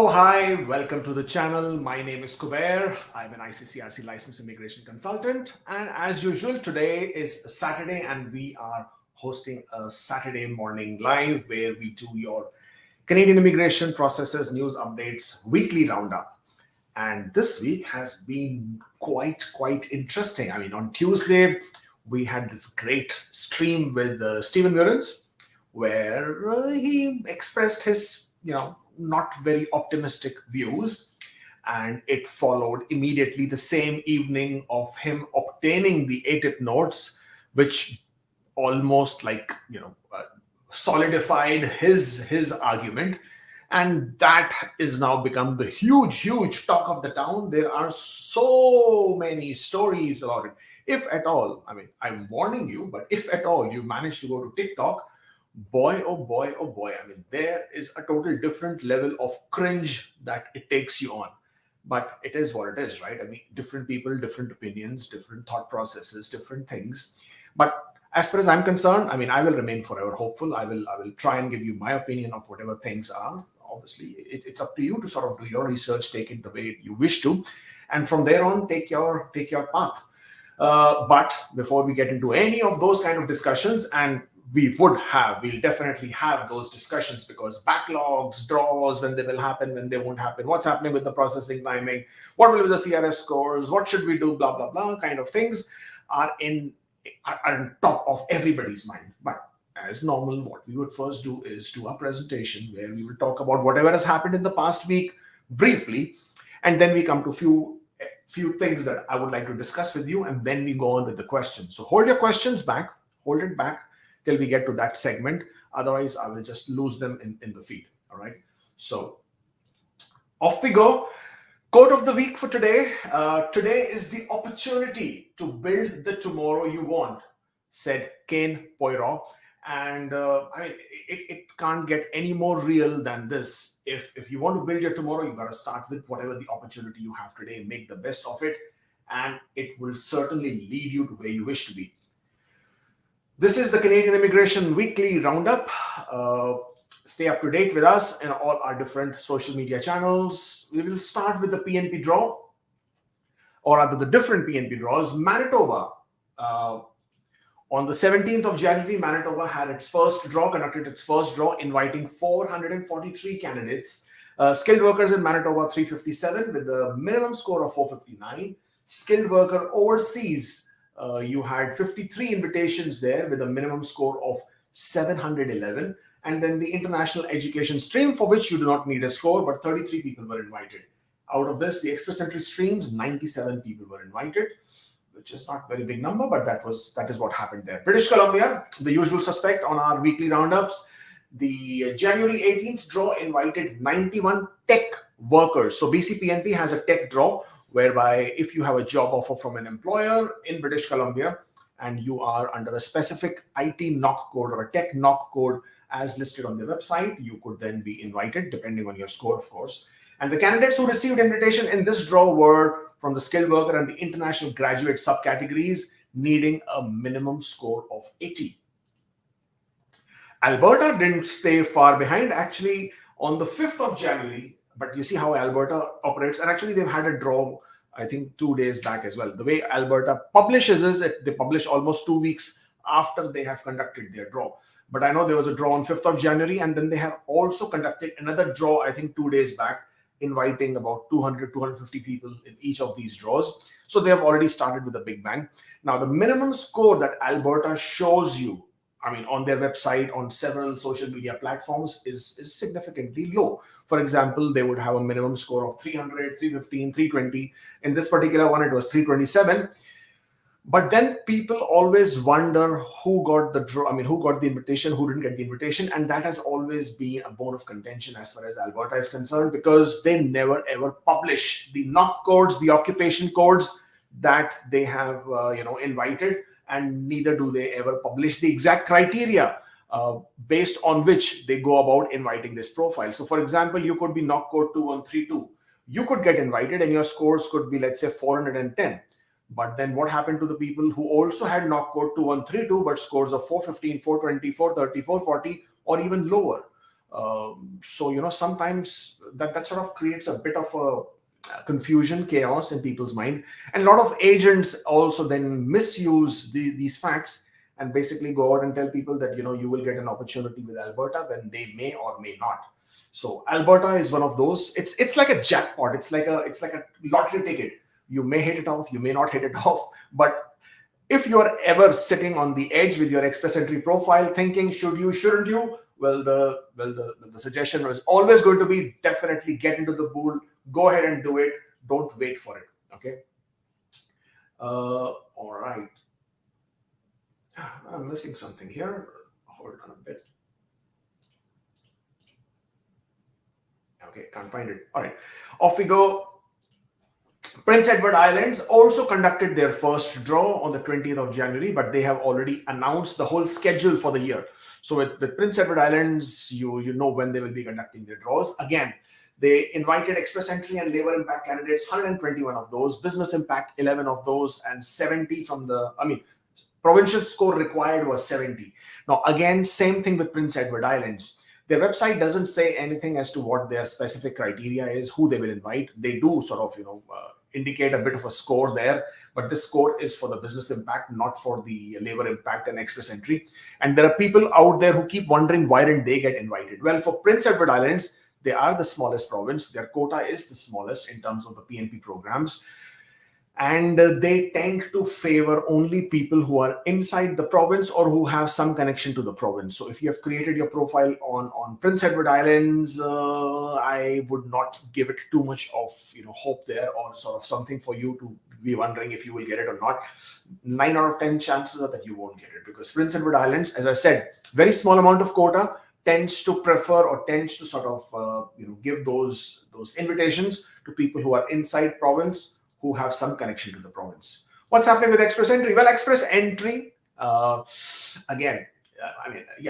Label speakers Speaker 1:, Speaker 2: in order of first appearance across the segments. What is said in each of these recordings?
Speaker 1: Hi, welcome to the channel. My name is Kubeir. I'm an ICCRC licensed immigration consultant. And as usual, today is Saturday and we are hosting a Saturday morning live where we do your Canadian immigration processes, news updates, weekly roundup. And this week has been quite interesting. I mean, on Tuesday, we had this great stream with Stephen Murins where he expressed his, not very optimistic views. And it followed immediately the same evening of him obtaining the ATIP notes, which almost solidified his argument. And that is now become the huge talk of the town. There are so many stories about it. If at all, I mean, I'm warning you, but if at all you manage to go to TikTok, boy, oh boy, oh boy, I mean, there is a total different level of cringe that it takes you on. But it is what it is, right? I mean, different people, different opinions, different thought processes, different things. But as far as I'm concerned, I mean, I will remain forever hopeful. I will try and give you my opinion of whatever things are. Obviously, it's up to you to sort of do your research, take it the way you wish to, and from there on, take your path. But before we get into any of those kind of discussions, and we'll definitely have those discussions, because backlogs, draws, when they will happen, when they won't happen, what's happening with the processing timing, what will be the CRS scores, what should we do, blah, blah, blah, kind of things are on top of everybody's mind. But as normal, what we would first do is do a presentation where we will talk about whatever has happened in the past week briefly, and then we come to few things that I would like to discuss with you, and then we go on with the questions. So hold your questions back, hold it back till we get to that segment. Otherwise, I will just lose them in the feed. All right. So off we go. Quote of the week for today. Today is the opportunity to build the tomorrow you want, said Kane Poirot. And I mean, it can't get any more real than this. If you want to build your tomorrow, you got to start with whatever the opportunity you have today, make the best of it, and it will certainly lead you to where you wish to be. This is the Canadian Immigration Weekly Roundup. Stay up to date with us and all our different social media channels. We will start with the PNP draw, or rather the different PNP draws. Manitoba. On the 17th of January, Manitoba had conducted its first draw, inviting 443 candidates. Skilled workers in Manitoba, 357 with a minimum score of 459. Skilled worker overseas, you had 53 invitations there with a minimum score of 711. And then the international education stream, for which you do not need a score, but 33 people were invited. Out of this, the express entry streams, 97 people were invited, which is not a very big number, but that is what happened there. British Columbia, the usual suspect on our weekly roundups. The January 18th draw invited 91 tech workers. So BCPNP has a tech draw, whereby if you have a job offer from an employer in British Columbia and you are under a specific IT knock code or a tech knock code as listed on the website, you could then be invited, depending on your score, of course. And the candidates who received invitation in this draw were from the skilled worker and the international graduate subcategories, needing a minimum score of 80. Alberta didn't stay far behind. Actually, on the 5th of January, but you see how Alberta operates, and actually they've had a draw, I think 2 days back as well. The way Alberta publishes is they publish almost 2 weeks after they have conducted their draw. But I know there was a draw on 5th of January, and then they have also conducted another draw, I think 2 days back, inviting about 250 people in each of these draws. So they have already started with a big bang. Now, the minimum score that Alberta shows you, I mean, on their website, on several social media platforms, is significantly low. For example, they would have a minimum score of 300, 315, 320. In this particular one, it was 327. But then people always wonder who got the draw. I mean, who got the invitation, who didn't get the invitation. And that has always been a bone of contention as far as Alberta is concerned, because they never ever publish the knock codes, the occupation codes that they have, invited. And neither do they ever publish the exact criteria based on which they go about inviting this profile. So, for example, you could be knock code 2132. You could get invited and your scores could be, let's say, 410. But then what happened to the people who also had knock code 2132 but scores of 415, 420, 430, 440 or even lower? So, sometimes that sort of creates a bit of a confusion, chaos in people's mind, and a lot of agents also then misuse these facts and basically go out and tell people that you will get an opportunity with Alberta when they may or may not. So Alberta is one of those. It's like a jackpot. It's like a lottery ticket. You may hit it off, you may not hit it off, but if you are ever sitting on the edge with your Express Entry profile, thinking should you, shouldn't you, the suggestion is always going to be definitely get into the pool, go ahead and do it. Don't wait for it. Okay. All right. I'm missing something here. Hold on a bit. Okay, can't find it. All right, off we go. Prince Edward Islands also conducted their first draw on the 20th of January, but they have already announced the whole schedule for the year. So with Prince Edward Islands, you know when they will be conducting their draws. Again, they invited Express Entry and Labor Impact candidates, 121 of those, Business Impact, 11 of those, and 70 from provincial score required was 70. Now, again, same thing with Prince Edward Islands. Their website doesn't say anything as to what their specific criteria is, who they will invite. They do sort of, indicate a bit of a score there, but this score is for the Business Impact, not for the Labor Impact and Express Entry. And there are people out there who keep wondering why didn't they get invited. Well, for Prince Edward Islands, they are the smallest province. Their quota is the smallest in terms of the PNP programs. And they tend to favor only people who are inside the province or who have some connection to the province. So if you have created your profile on Prince Edward Islands, I would not give it too much of hope there, or sort of something for you to be wondering if you will get it or not. 9 out of 10 chances are that you won't get it, because Prince Edward Islands, as I said, very small amount of quota, tends to prefer or tends to sort of give those invitations to people who are inside province, who have some connection to the province. What's happening with Express Entry? Well, Express Entry, again,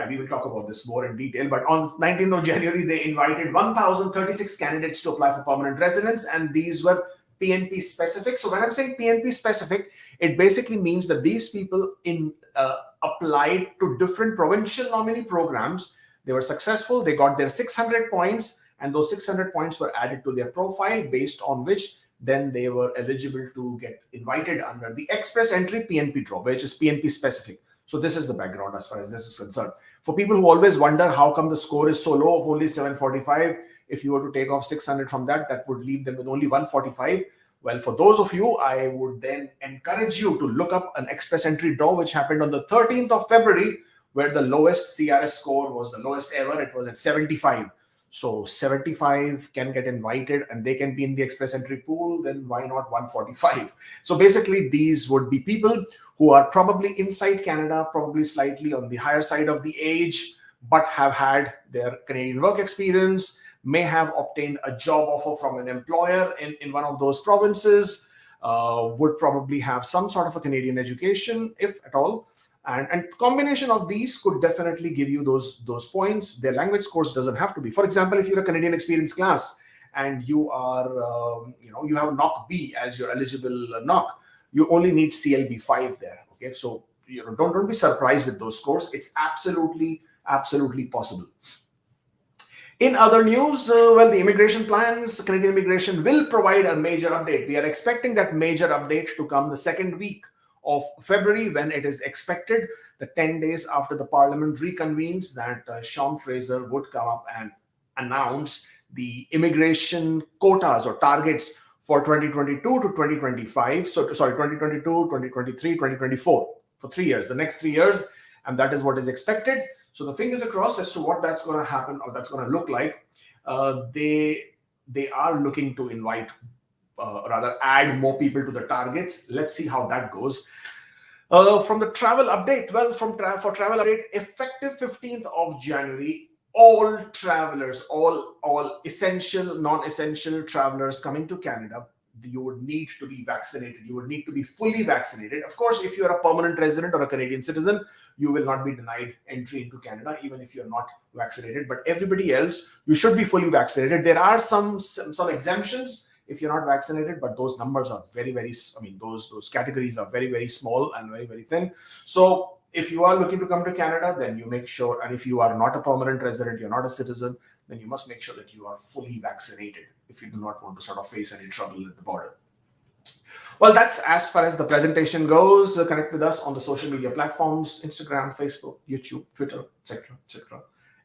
Speaker 1: we will talk about this more in detail, but on 19th of January, they invited 1,036 candidates to apply for permanent residence, and these were PNP specific. So when I'm saying PNP specific, it basically means that these people applied to different provincial nominee programs. They were successful. They got their 600 points, and those 600 points were added to their profile, based on which then they were eligible to get invited under the Express Entry PNP draw, which is PNP specific. So this is the background as far as this is concerned. For people who always wonder how come the score is so low of only 745, if you were to take off 600 from that, that would leave them with only 145. Well, for those of you, I would then encourage you to look up an Express Entry draw, which happened on the 13th of February, where the lowest CRS score was the lowest ever. It was at 75. So 75 can get invited and they can be in the Express Entry pool, then why not 145? So basically, these would be people who are probably inside Canada, probably slightly on the higher side of the age, but have had their Canadian work experience, may have obtained a job offer from an employer in one of those provinces, would probably have some sort of a Canadian education, if at all. And combination of these could definitely give you those points. Their language scores doesn't have to be. For example, if you're a Canadian experience class and you are, you have NOC B as your eligible NOC, you only need CLB 5 there. Okay, so don't be surprised with those scores. It's absolutely possible. In other news, the immigration plans, Canadian immigration will provide a major update. We are expecting that major update to come the second week of February, when it is expected, the 10 days after the Parliament reconvenes, that Sean Fraser would come up and announce the immigration quotas or targets for 2022 to 2025. So, 2022, 2023, 2024, for 3 years, the next 3 years, and that is what is expected. So the fingers across as to what that's going to happen or that's going to look like. They are looking to invite, rather add more people to the targets. Let's see how that goes. From the travel update, for travel update, effective 15th of January, all travelers, all essential, non-essential travelers coming to Canada, you would need to be vaccinated. You would need to be fully vaccinated. Of course, if you're a permanent resident or a Canadian citizen, you will not be denied entry into Canada, even if you're not vaccinated. But everybody else, you should be fully vaccinated. There are some exemptions if you're not vaccinated, but those numbers are very, those categories are very, very small and very, very thin. So if you are looking to come to Canada, then you make sure, and if you are not a permanent resident, you're not a citizen, then you must make sure that you are fully vaccinated if you do not want to sort of face any trouble at the border. Well, that's as far as the presentation goes. Connect with us on the social media platforms: Instagram, Facebook, YouTube, Twitter, etc., etc.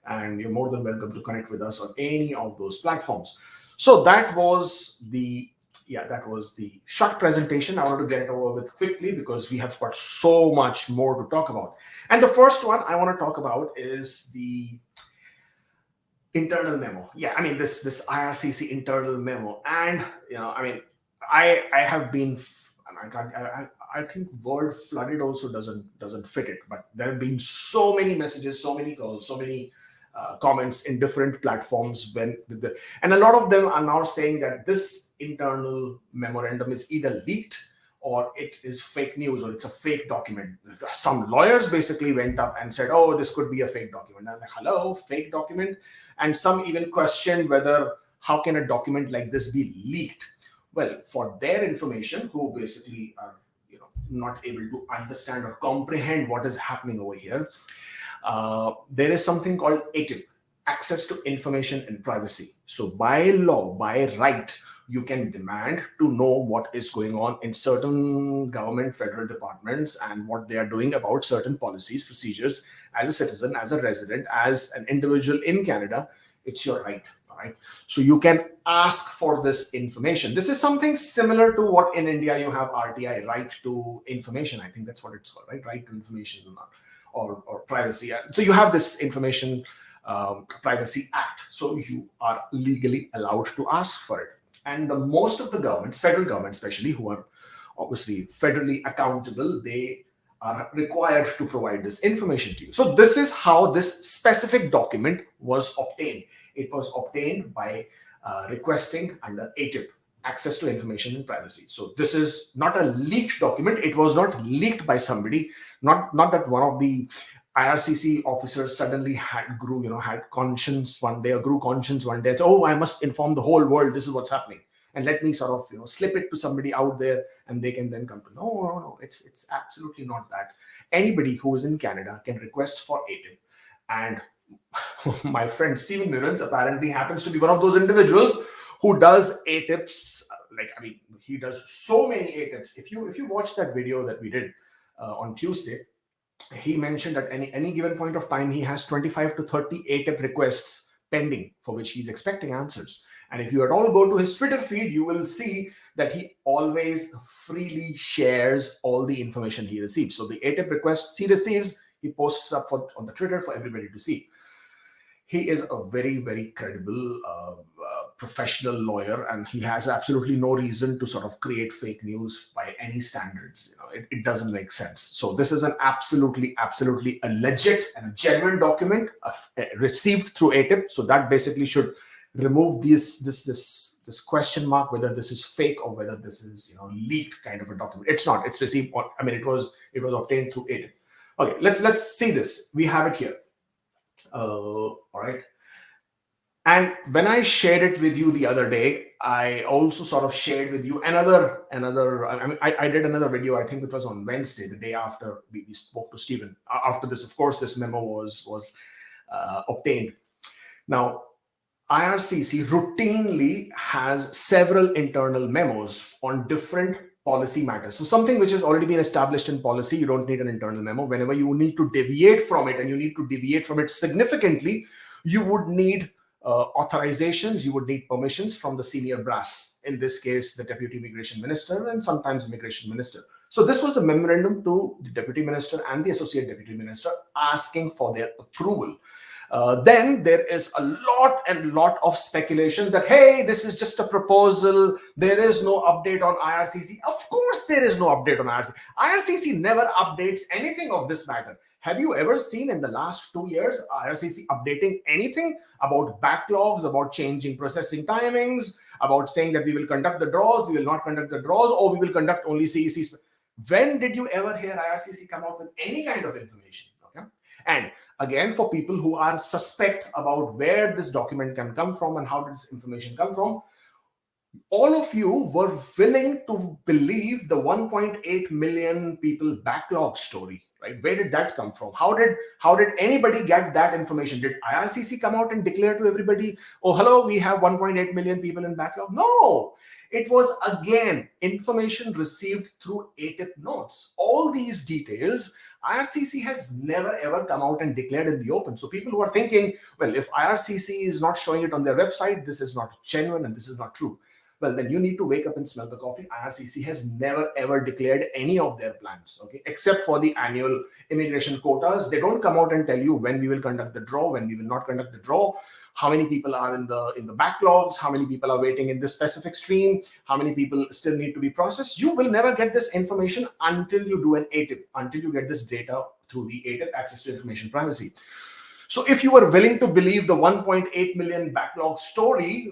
Speaker 1: And you're more than welcome to connect with us on any of those platforms. So that was the short presentation. I wanted to get it over with quickly because we have got so much more to talk about. And the first one I want to talk about is the internal memo. Yeah, I mean this IRCC internal memo, and I have been, I think word flooded also doesn't fit it, but there have been so many messages, so many calls, so many comments in different platforms and a lot of them are now saying that this internal memorandum is either leaked or it is fake news or it's a fake document. Some lawyers basically went up and said, oh, this could be a fake document. And I'm like, hello, fake document? And some even questioned whether, how can a document like this be leaked? Well, for their information, who basically are not able to understand or comprehend what is happening over here, there is something called ATIP, access to information and privacy. So by law, by right, you can demand to know what is going on in certain government federal departments and what they are doing about certain policies, procedures. As a citizen, as a resident, as an individual in Canada, it's your right. All right. So you can ask for this information. This is something similar to what in India you have RTI, right to information. I think that's what it's called, right? Right to information or privacy. So you have this information Privacy Act. So you are legally allowed to ask for it. And most of the governments, federal governments especially, who are obviously federally accountable, they are required to provide this information to you. So this is how this specific document was obtained. It was obtained by requesting under ATIP, access to information and privacy. So this is not a leaked document. It was not leaked by somebody. Not that one of the IRCC officers suddenly grew conscience one day, or grew conscience one day and said, oh, I must inform the whole world, this is what's happening. And let me sort of slip it to somebody out there and they can then come to no, it's absolutely not that. Anybody who is in Canada can request for ATIP. And my friend Stephen Murans apparently happens to be one of those individuals who does ATIPs. He does so many ATIPs. If you watch that video that we did on Tuesday, he mentioned at any given point of time, he has 25 to 30 ATIP requests pending for which he's expecting answers. And if you at all go to his Twitter feed, you will see that he always freely shares all the information he receives. So the ATIP requests he receives, he posts up on the Twitter for everybody to see. He is a very, very credible professional lawyer, and he has absolutely no reason to sort of create fake news by any standards. It doesn't make sense. So this is an absolutely a legit and a genuine document received through ATIP. So that basically should remove this question mark whether this is fake or whether this is leaked kind of a document. It's not. It's received. It was obtained through ATIP. Okay, let's see this. We have it here. All right. And when I shared it with you the other day, I also sort of shared with you another. I did another video. I think it was on Wednesday, the day after we spoke to Stephen. After this, of course, this memo was obtained. Now, IRCC routinely has several internal memos on different policy matters. So something which has already been established in policy, you don't need an internal memo. Whenever you need to deviate from it, and you need to deviate from it significantly, you would need authorizations, you would need permissions from the senior brass, in this case, the Deputy Immigration Minister and sometimes Immigration Minister. So this was the memorandum to the Deputy Minister and the Associate Deputy Minister asking for their approval. Then there is a lot of speculation that, hey, this is just a proposal. There is no update on IRCC. Of course, there is no update on IRCC. IRCC never updates anything of this matter. Have you ever seen in the last 2 years IRCC updating anything about backlogs, about changing processing timings, about saying that we will conduct the draws, we will not conduct the draws, or we will conduct only CECs? When did you ever hear IRCC come out with any kind of information? Okay. And again, for people who are suspect about where this document can come from and how did this information come from, all of you were willing to believe the 1.8 million people backlog story. right? Where did that come from? How did anybody get that information? Did IRCC come out and declare to everybody, oh, hello, we have 1.8 million people in backlog? No, it was again information received through ATIP notes. All these details, IRCC has never ever come out and declared in the open. So people who are thinking, well, if IRCC is not showing it on their website, this is not genuine and this is not true. Well, then you need to wake up and smell the coffee. IRCC has never ever declared any of their plans, okay, except for the annual immigration quotas. They don't come out and tell you when we will conduct the draw, when we will not conduct the draw, how many people are in the backlogs, how many people are waiting in this specific stream, how many people still need to be processed. You will never get this information until you do an ATIP, until you get this data through the ATIP, access to information privacy. So if you are willing to believe the 1.8 million backlog story,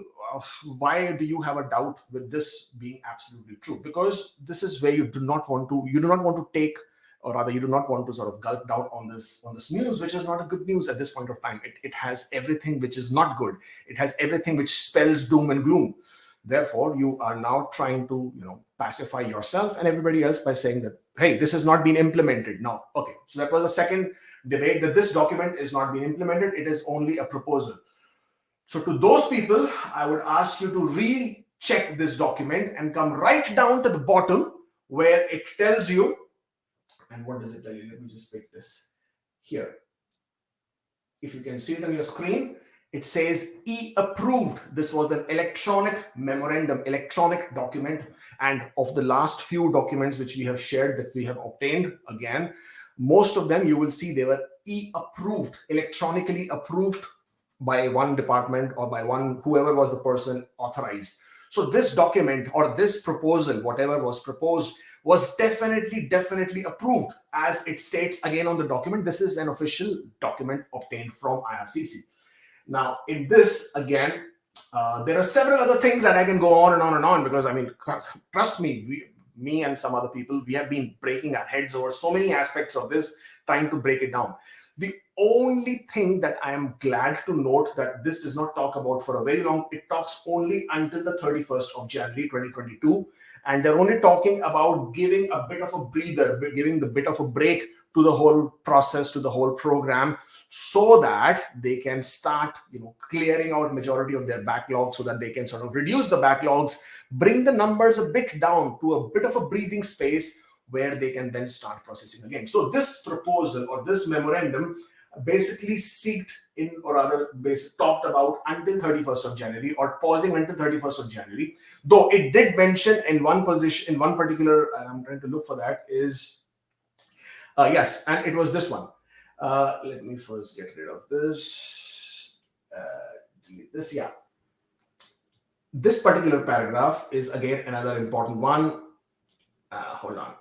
Speaker 1: why do you have a doubt with this being absolutely true? Because this is where you do not want to take, or rather you do not want to sort of gulp down on this news, which is not a good news at this point of time. It has everything which is not good. It has everything which spells doom and gloom. Therefore, you are now trying to, pacify yourself and everybody else by saying that, hey, this has not been implemented. Now, okay, so that was a second debate, that this document is not being implemented. It is only a proposal. So to those people, I would ask you to recheck this document and come right down to the bottom where it tells you, and what does it tell you? Let me just pick this here. If you can see it on your screen, it says E-approved. This was an electronic memorandum, electronic document. And of the last few documents which we have shared that we have obtained, again, most of them you will see they were E-approved, electronically approved by one department or by whoever was the person authorized. So this document or this proposal, whatever was proposed, was definitely approved. As it states again on the document, this is an official document obtained from IRCC. Now, in this, again, there are several other things that I can go on and on and on, because, I mean, trust me, me and some other people, we have been breaking our heads over so many aspects of this, trying to break it down. The only thing that I am glad to note that this does not talk about for a very long, it talks only until the 31st of January 2022. And they're only talking about giving a bit of a breather, giving the bit of a break to the whole process, to the whole program, so that they can start, clearing out majority of their backlogs, so that they can sort of reduce the backlogs, bring the numbers a bit down to a bit of a breathing space where they can then start processing again. So this proposal or this memorandum basically talked about until 31st of January, or pausing until 31st of January. Though it did mention in one position, in one particular, and I'm trying to look for that, is, yes, and it was this one. Let me first get rid of this. Delete this, yeah. This particular paragraph is again another important one. Hold on.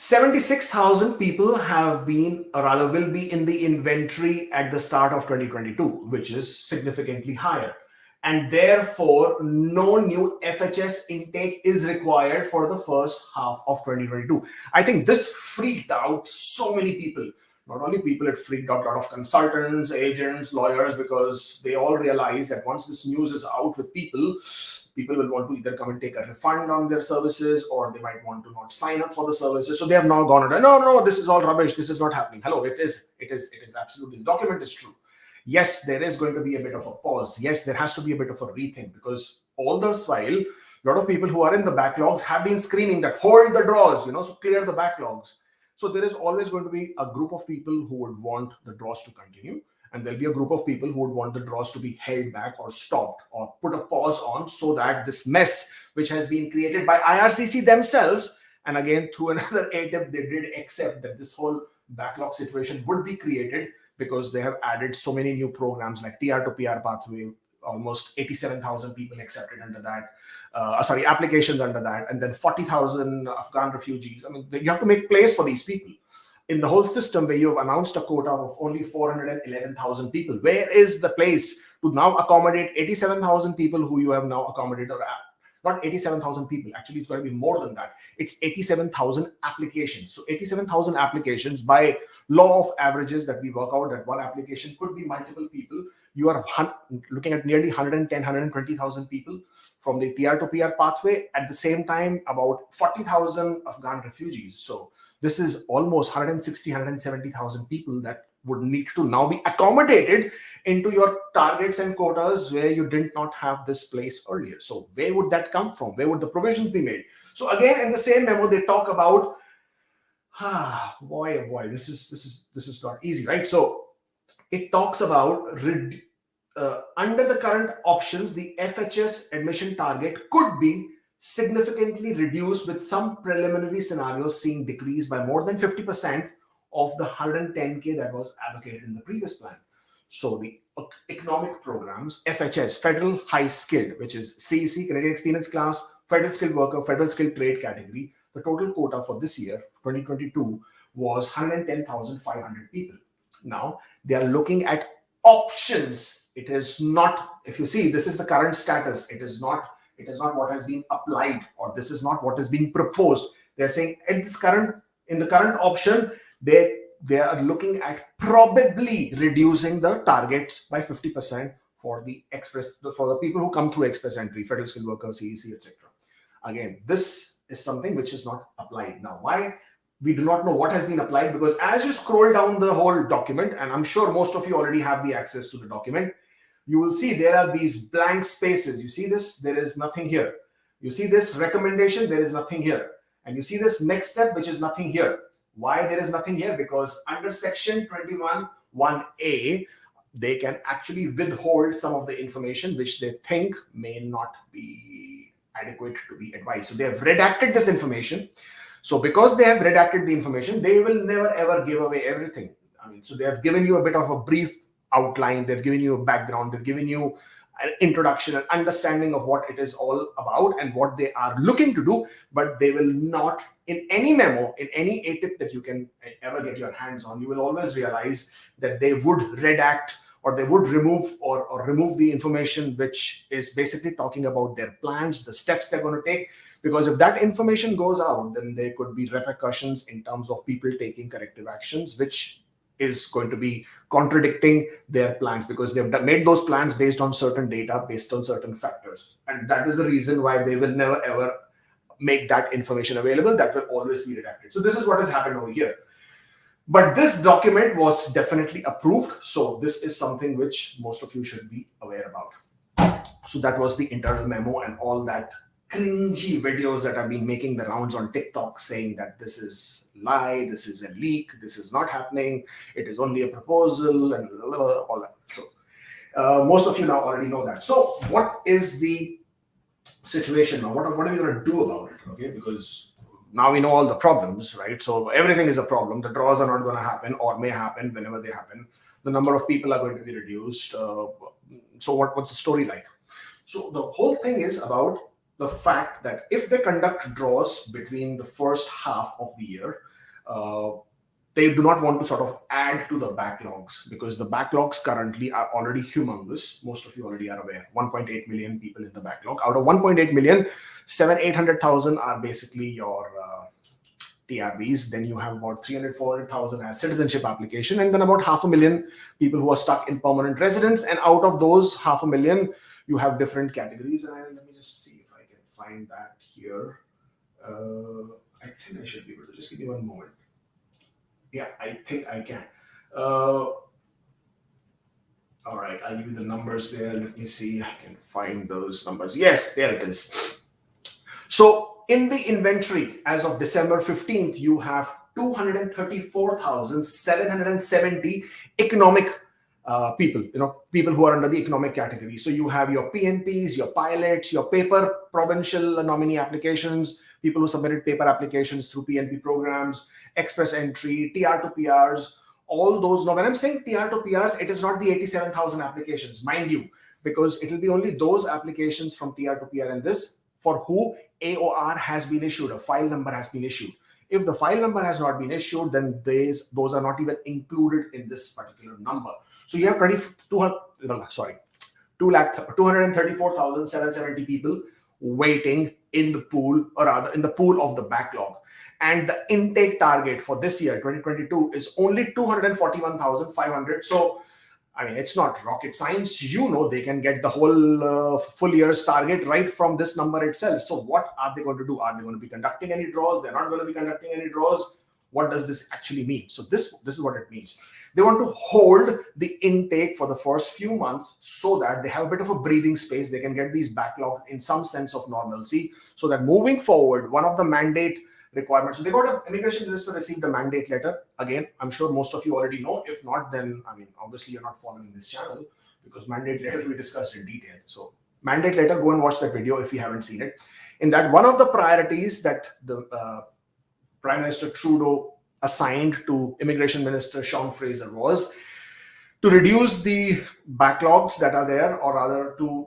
Speaker 1: 76,000 people have been, or rather will be, in the inventory at the start of 2022, which is significantly higher. And therefore, no new FHS intake is required for the first half of 2022. I think this freaked out so many people. Not only people, it freaked out a lot of consultants, agents, lawyers, because they all realize that once this news is out with people will want to either come and take a refund on their services, or they might want to not sign up for the services. So they have now gone and no, this is all rubbish. This is not happening. Hello, it is absolutely, the document is true. Yes, there is going to be a bit of a pause. Yes, there has to be a bit of a rethink, because all this while, a lot of people who are in the backlogs have been screaming that hold the draws, so clear the backlogs. So there is always going to be a group of people who would want the draws to continue, and there'll be a group of people who would want the draws to be held back or stopped or put a pause on, so that this mess, which has been created by IRCC themselves, and again through another ATIP, they did accept that this whole backlog situation would be created, because they have added so many new programs like TR to PR pathway, almost 87,000 people accepted under that, applications under that, and then 40,000 Afghan refugees. I mean, you have to make place for these people in the whole system, where you have announced a quota of only 411,000 people. Where is the place to now accommodate 87,000 people who you have now accommodated? Or not 87,000 people, actually it's going to be more than that. It's 87,000 applications. So 87,000 applications, by law of averages that we work out, that one application could be multiple people. you are looking at nearly 110, 120,000 people from the TR to PR pathway. At the same time, about 40,000 Afghan refugees. So this is almost 160, 170,000 people that would need to now be accommodated into your targets and quotas where you did not have this place earlier. So where would that come from? Where would the provisions be made? So again, in the same memo, they talk about, boy, oh boy, this is not easy, right? So it talks about under the current options, the FHS admission target could be significantly reduced, with some preliminary scenarios seeing decrease by more than 50% of the 110K that was allocated in the previous plan. So the economic programs, FHS, Federal High Skilled, which is CEC, Canadian Experience Class, Federal Skilled Worker, Federal Skilled Trade category, the total quota for this year, 2022, was 110,500 people. Now, they are looking at options. It is not, if you see, this is the current status. It is not what has been applied, or this is not what is being proposed. They're saying in the current option, they are looking at probably reducing the targets by 50% for the people who come through express entry, Federal Skilled Workers, CEC, etc. Again, this is something which is not applied. Now, why? We do not know what has been applied, because as you scroll down the whole document, and I'm sure most of you already have the access to the document, you will see there are these blank spaces. You see this? There is nothing here. You see this recommendation? There is nothing here. And you see this next step, which is nothing here. Why there is nothing here? Because under section 21(1)(a), they can actually withhold some of the information which they think may not be adequate to be advised. So they have redacted this information. So because they have redacted the information, they will never ever give away everything. I mean, so they have given you a bit of a brief outline. They've given you a background. They've given you an introduction, an understanding of what it is all about and what they are looking to do. But they will not, in any memo, in any ATIP that you can ever get your hands on, you will always realize that they would redact, or they would remove or remove the information which is basically talking about their plans, the steps they're going to take. Because if that information goes out, then there could be repercussions in terms of people taking corrective actions, which is going to be contradicting their plans, because they've made those plans based on certain data, based on certain factors. And that is the reason why they will never ever make that information available. That will always be redacted. So this is what has happened over here. But this document was definitely approved. So this is something which most of you should be aware about. So that was the internal memo, and all that cringy videos that have been making the rounds on TikTok saying that this is lie, this is a leak, this is not happening, it is only a proposal, and all that. So most of you now already know that. So what is the situation now? What are we going to do about it? Okay, because now we know all the problems, right? So everything is a problem. The draws are not going to happen, or may happen whenever they happen. The number of people are going to be reduced. So what's the story like? So the whole thing is about the fact that if they conduct draws between the first half of the year, they do not want to sort of add to the backlogs, because the backlogs currently are already humongous. Most of you already are aware. 1.8 million people in the backlog. Out of 1.8 million, 800,000 are basically your TRBs. Then you have about 400,000 as citizenship application, and then about 500,000 people who are stuck in permanent residence. And out of those 500,000, you have different categories. And let me just see if I can find that here. I think I should be able to. Just give me one moment. Yeah, I think I can. All right, I'll give you the numbers there. Let me see. I can find those numbers. Yes, there it is. So in the inventory, as of December 15th, you have 234,770 economic people, people who are under the economic category. So you have your PNPs, your pilots, your paper provincial nominee applications, people who submitted paper applications through PNP programs, express entry, TR to PRs, all those. Now, when I'm saying TR to PRs, it is not the 87,000 applications, mind you, because it will be only those applications from TR to PR and this for who AOR has been issued, a file number has been issued. If the file number has not been issued, then those are not even included in this particular number. So you have 234,770 people waiting in the pool, or rather in the pool of the backlog. And the intake target for this year, 2022, is only 241,500. So, I mean, it's not rocket science. They can get the whole full year's target right from this number itself. So what are they going to do? Are they going to be conducting any draws? They're not going to be conducting any draws. What does this actually mean? So this is what it means. They want to hold the intake for the first few months so that they have a bit of a breathing space. They can get these backlogs in some sense of normalcy, so that moving forward, one of the mandate requirements. So they got an immigration minister received a mandate letter. Again, I'm sure most of you already know. If not, then I mean, obviously you're not following this channel, because mandate letter we discussed in detail. So mandate letter, go and watch that video if you haven't seen it. In that, one of the priorities that the Prime Minister Trudeau assigned to Immigration Minister Sean Fraser was to reduce the backlogs that are there, or rather to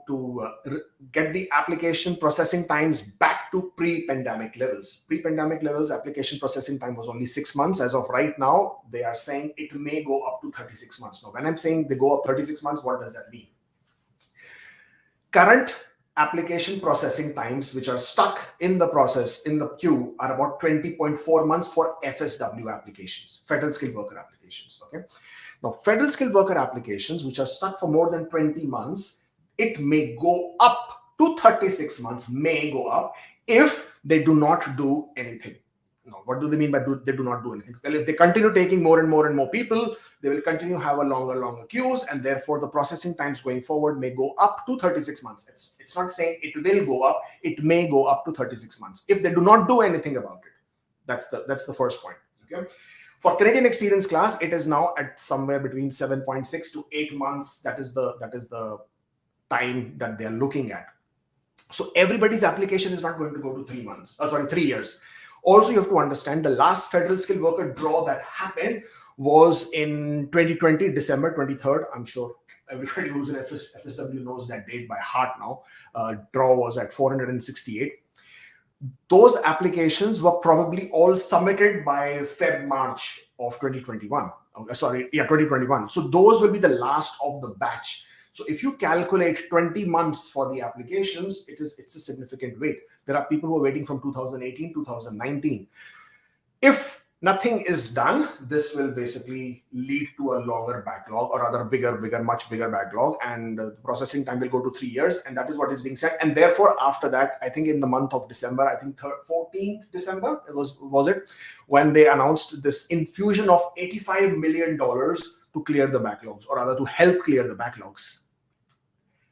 Speaker 1: get the application processing times back to pre-pandemic levels. Pre-pandemic levels, application processing time was only 6 months. As of right now, they are saying it may go up to 36 months. Now, when I'm saying they go up 36 months, what does that mean? Current application processing times, which are stuck in the process, in the queue, are about 20.4 months for FSW applications, federal skilled worker applications. Okay. Now, federal skilled worker applications, which are stuck for more than 20 months, it may go up to 36 months, may go up if they do not do anything. Now, what do they mean by they do not do anything? Well, if they continue taking more and more people, they will continue to have a longer queues, and therefore the processing times going forward may go up to 36 months. It's not saying it will go up, it may go up to 36 months if they do not do anything about it. That's the first point. Okay. For Canadian experience class, it is now at somewhere between 7.6 to 8 months. That is the time that they are looking at. So everybody's application is not going to go to 3 months. 3 years. Also, you have to understand the last federal skilled worker draw that happened was in 2020, December 23rd. I'm sure everybody who's in FSW knows that date by heart now. Draw was at 468. Those applications were probably all submitted by March of 2021. 2021. So those will be the last of the batch. So if you calculate 20 months for the applications, it's a significant wait. There are people who are waiting from 2018, 2019. If nothing is done, this will basically lead to a longer backlog, or rather much bigger backlog, and the processing time will go to 3 years, and that is what is being said. And therefore, after that, I think in the month of December, I think 14th December, was it, when they announced this infusion of $85 million to clear the backlogs, or rather to help clear the backlogs.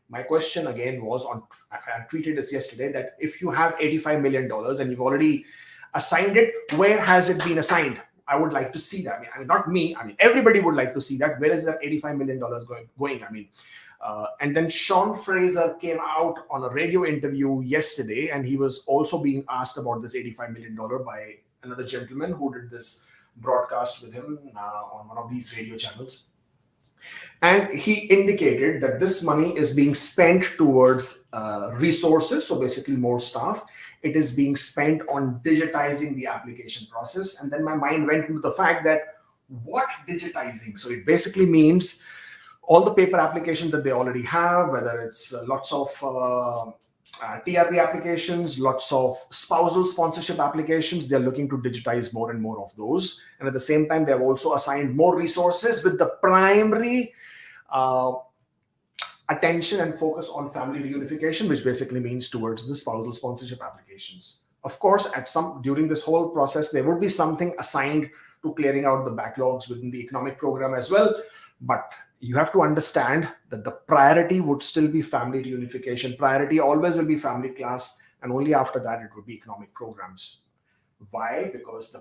Speaker 1: My question again was I tweeted this yesterday, that if you have $85 million and you've already assigned it, where has it been assigned? I would like to see that. I mean, not me. I mean, everybody would like to see that. Where is that $85 million going? I mean, and then Sean Fraser came out on a radio interview yesterday, and he was also being asked about this $85 million by another gentleman who did this broadcast with him on one of these radio channels. And he indicated that this money is being spent towards resources, so basically more staff. It is being spent on digitizing the application process. And then my mind went into the fact that, what digitizing? So it basically means all the paper applications that they already have, whether it's lots of TRP applications, lots of spousal sponsorship applications, they're looking to digitize more and more of those. And at the same time, they have also assigned more resources with the primary attention and focus on family reunification, which basically means towards the spousal sponsorship applications. Of course, during this whole process, there would be something assigned to clearing out the backlogs within the economic program as well. But you have to understand that the priority would still be family reunification. Priority always will be family class, and only after that it would be economic programs. Why? Because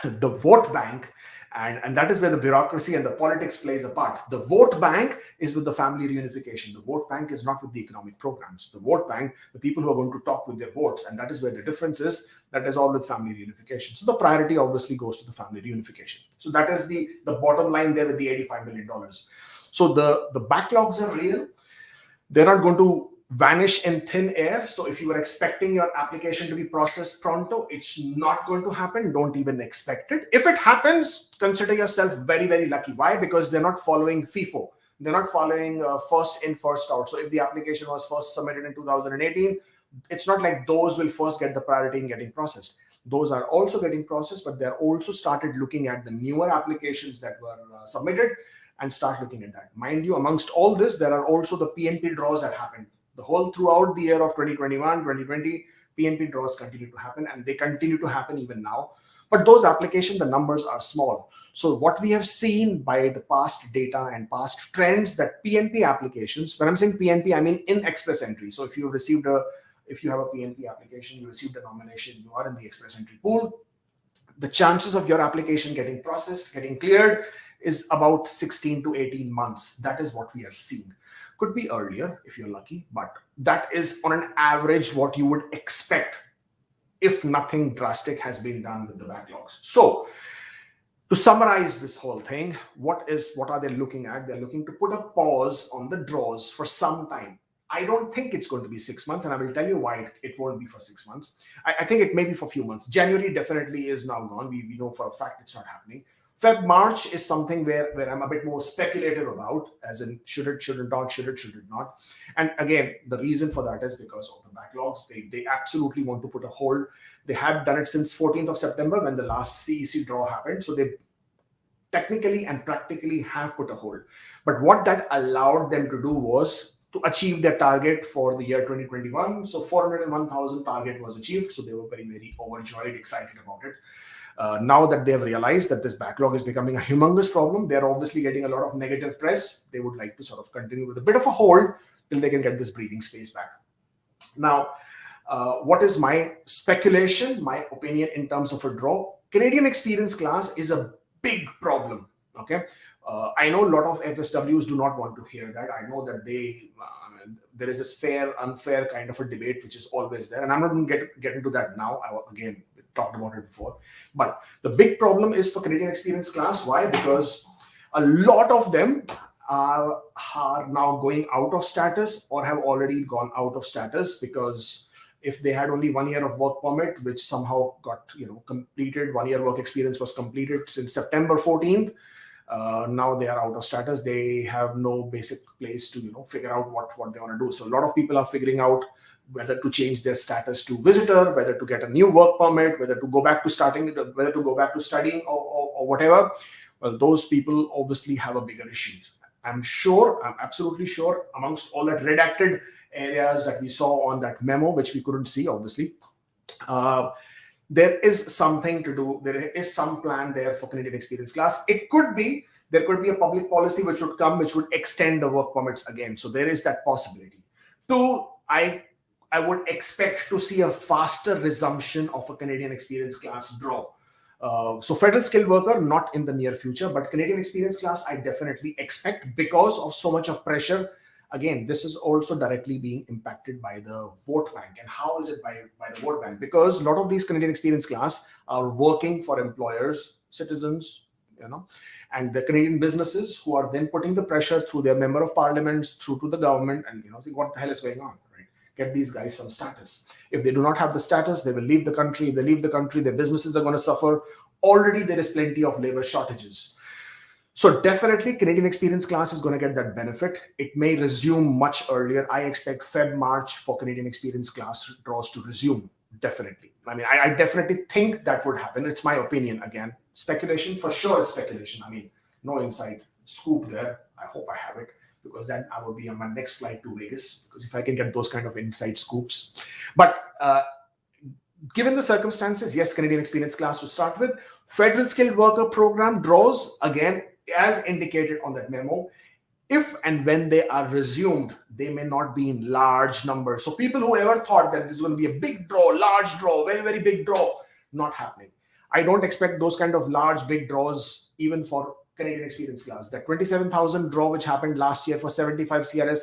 Speaker 1: the vote bank, and that is where the bureaucracy and the politics plays a part. The vote bank is with the family reunification. The vote bank is not with the economic programs. The vote bank, the people who are going to talk with their votes, and that is where the difference is. That is all with family reunification. So the priority obviously goes to the family reunification. So that is the bottom line there with the $85 million. So the backlogs are real. They're not going to vanish in thin air. So if you were expecting your application to be processed pronto, it's not going to happen. Don't even expect it. If it happens, consider yourself very, very lucky. Why? Because they're not following FIFO. They're not following first in, first out. So if the application was first submitted in 2018, it's not like those will first get the priority in getting processed. Those are also getting processed, but they're also started looking at the newer applications that were submitted. and start looking at that. Mind you, amongst all this, there are also the PNP draws that happened. The whole throughout the year of 2021, 2020, PNP draws continue to happen, and they continue to happen even now. But those applications, the numbers are small. So what we have seen by the past data and past trends, that PNP applications, when I'm saying PNP, I mean in express entry. So if you have a PNP application, you received a nomination, you are in the express entry pool, the chances of your application getting processed, getting cleared is about 16 to 18 months. That is what we are seeing. Could be earlier if you're lucky, but that is on an average what you would expect if nothing drastic has been done with the backlogs. So to summarize this whole thing, what are they looking at? They're looking to put a pause on the draws for some time. I don't think it's going to be 6 months, and I will tell you why it won't be for 6 months. I think it may be for a few months. January definitely is now gone. We know for a fact it's not happening. Feb, March is something where I'm a bit more speculative about, as in should it not. And again, the reason for that is because of the backlogs. They absolutely want to put a hold. They have done it since 14th of September when the last CEC draw happened. So they technically and practically have put a hold. But what that allowed them to do was to achieve their target for the year 2021. So 401,000 target was achieved. So they were very, very overjoyed, excited about it. Now that they've realized that this backlog is becoming a humongous problem, they're obviously getting a lot of negative press. They would like to sort of continue with a bit of a hold till they can get this breathing space back. Now, what is my speculation, my opinion in terms of a draw? Canadian experience class is a big problem. Okay. I know a lot of FSWs do not want to hear that. I know that there is this fair, unfair kind of a debate which is always there. And I'm not going to get into that now. Again, talked about it before. But the big problem is for Canadian experience class. Why? Because a lot of them are now going out of status or have already gone out of status, because if they had only 1 year of work permit, which somehow got completed, 1 year work experience was completed since September 14th, now they are out of status. They have no basic place to figure out what they want to do. So a lot of people are figuring out whether to change their status to visitor, whether to get a new work permit, whether to go back to studying or whatever. Well, those people obviously have a bigger issue. I'm absolutely sure, amongst all that redacted areas that we saw on that memo, which we couldn't see, obviously, there is something to do. There is some plan there for Canadian experience class. There could be a public policy which would come, which would extend the work permits again. So there is that possibility. Two, I would expect to see a faster resumption of a Canadian experience class draw. So federal skilled worker, not in the near future, but Canadian experience class, I definitely expect, because of so much of pressure. Again, this is also directly being impacted by the vote bank. And how is it by the vote bank? Because a lot of these Canadian experience class are working for employers, citizens, and the Canadian businesses, who are then putting the pressure through their member of parliaments, through to the government, and think what the hell is going on, right? Get these guys some status. If they do not have the status, they will leave the country. If they leave the country, their businesses are going to suffer. Already there is plenty of labor shortages. So definitely Canadian experience class is going to get that benefit. It may resume much earlier. I expect Feb, March for Canadian experience class draws to resume. Definitely. I mean, I definitely think that would happen. It's my opinion. Again, speculation, for sure it's speculation. I mean, no inside scoop there. I hope I have it, because then I will be on my next flight to Vegas, because if I can get those kind of inside scoops. But given the circumstances, yes, Canadian experience class to start with. Federal skilled worker program draws, again, as indicated on that memo, if and when they are resumed, they may not be in large numbers. So people who ever thought that this is going to be a big draw, large draw, very, very big draw, not happening. I don't expect those kind of large, big draws even for Canadian experience class. That 27,000 draw which happened last year for 75 CRS,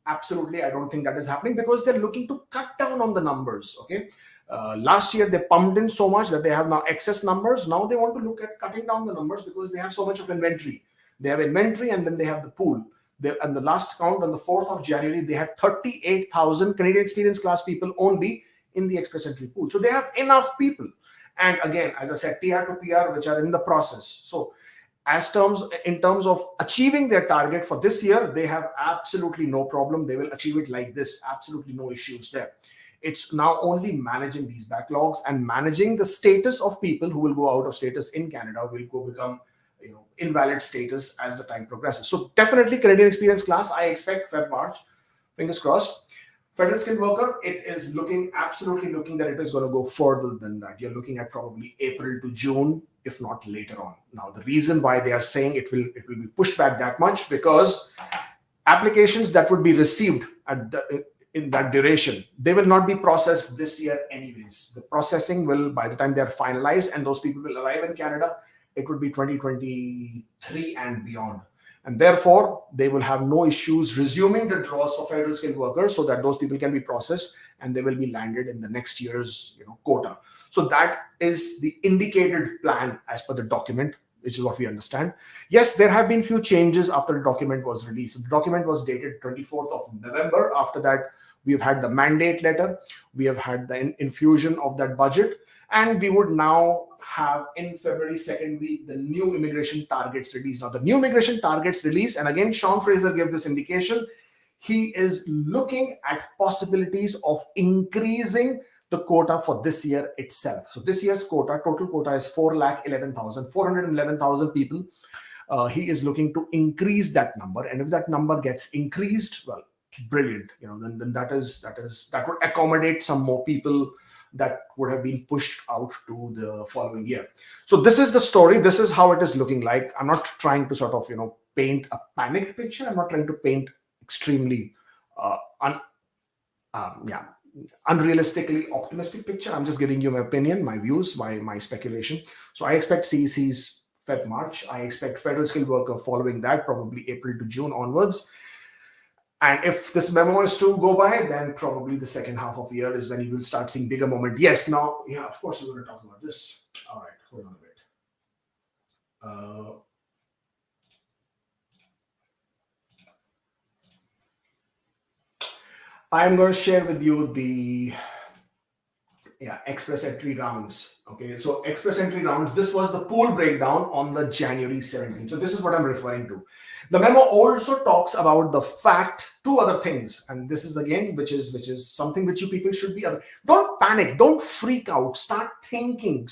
Speaker 1: absolutely, I don't think that is happening, because they're looking to cut down on the numbers, okay? Last year they pumped in so much that they have now excess numbers. Now they want to look at cutting down the numbers because they have so much of inventory. They have inventory, and then they have the pool. And the last count on the 4th of January, they had 38,000 Canadian experience class people only in the express entry pool. So they have enough people. And again, as I said, TR to PR, which are in the process. So in terms of achieving their target for this year, they have absolutely no problem. They will achieve it like this. Absolutely no issues there. It's now only managing these backlogs and managing the status of people who will go out of status in Canada, will go become invalid status as the time progresses. So definitely Canadian experience class, I expect Feb, March, fingers crossed. Federal skilled worker, it is absolutely looking that it is going to go further than that. You're looking at probably April to June, if not later on. Now, the reason why they are saying it will be pushed back that much, because applications that would be received in that duration, they will not be processed this year anyways. The processing will, by the time they are finalized and those people will arrive in Canada, it would be 2023 and beyond. And therefore, they will have no issues resuming the draws for federal skilled workers so that those people can be processed and they will be landed in the next year's quota. So that is the indicated plan as per the document, which is what we understand. Yes, there have been few changes after the document was released. The document was dated 24th of November. After that, we have had the mandate letter. We have had the infusion of that budget. And we would now have in February second week the new immigration targets released. Now the new immigration targets released, and again Sean Fraser gave this indication, he is looking at possibilities of increasing the quota for this year itself. So this year's quota, total quota is 411,000 people. He is looking to increase that number, and if that number gets increased, well, brilliant. Then that would accommodate some more people that would have been pushed out to the following year. So this is the story. This is how it is looking like. I'm not trying to sort of, paint a panic picture. I'm not trying to paint extremely unrealistically optimistic picture. I'm just giving you my opinion, my views, my speculation. So I expect CEC's Feb, March. I expect federal skilled worker following that, probably April to June onwards. And if this memo is to go by, then probably the second half of the year is when you will start seeing bigger moment. Yes, now, yeah, of course, we're going to talk about this. All right, hold on a bit. I'm going to share with you the express entry rounds. Okay, so express entry rounds, this was the pool breakdown on the January 17th. So this is what I'm referring to. The memo also talks about the fact, two other things, and this is again, which is something which you people should be. Don't panic, don't freak out. Start thinking.